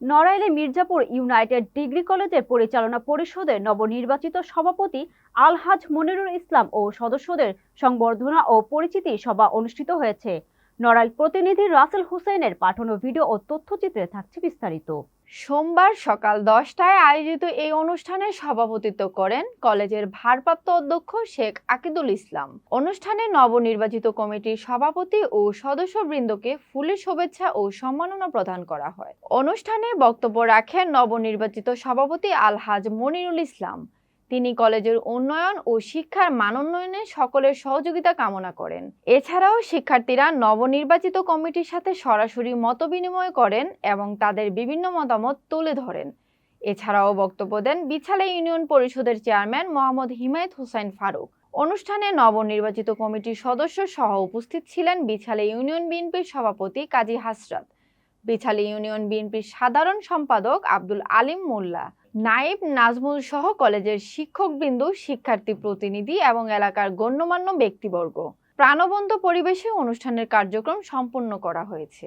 নড়াইলে Mirzapur United degree কলেজের পরিচালনা পরিষদের নবনির্বাচিত সভাপতি আলহাজ মনিরুল ইসলাম ও সদস্যদের সংবর্ধনা ও পরিচিতি সভা অনুষ্ঠিত হয়েছে। নড়াইল প্রতিনিধি রাসেল হুসেনের পাঠানো ভিডিও ও তথ্যচিত্রে থাকছে বিস্তারিত। সোমবার সকাল 10টায় আয়োজিত এই অনুষ্ঠানে সভাপতিত্ব করেন কলেজের ভারপ্রাপ্ত অধ্যক্ষ শেখ আকিদুল ইসলাম। অনুষ্ঠানে নবনির্বাচিত কমিটির সভাপতি ও সদস্যবৃন্দকে ফুলের শুভেচ্ছা ও সম্মাননা প্রদান করা হয়। অনুষ্ঠানে বক্তব্য রাখেন নবনির্বাচিত সভাপতি আলহাজ মনিরুল ইসলাম। তিনি কলেজের উন্নয়ন ও শিক্ষার মানোন্নয়নে সকলের সহযোগিতা কামনা করেন। এছাড়াও শিক্ষার্থীরা নবনির্বাচিত কমিটির সাথে সরাসরি মতবিনিময় করেন এবং তাদের বিভিন্ন মতামত তুলে ধরেন। এছাড়াও বক্তব্য দেন বিছালে ইউনিয়ন পরিষদের চেয়ারম্যান মোহাম্মদ হিমায়েত হোসেন ফারুক। অনুষ্ঠানে নবনির্বাচিত কমিটির সদস্য সহ উপস্থিত ছিলেন বিছালে ইউনিয়ন বিএনপির সভাপতি কাজী হাসরাত, বিছালে ইউনিয়ন বিএনপির সাধারণ সম্পাদক আব্দুল আলিম মোল্লা, নায়েব নাজমুল সহ কলেজের শিক্ষকবৃন্দ, শিক্ষার্থী প্রতিনিধি এবং এলাকার গণ্যমান্য ব্যক্তিবর্গ। প্রাণবন্ত পরিবেশে অনুষ্ঠানের কার্যক্রম সম্পন্ন করা হয়েছে।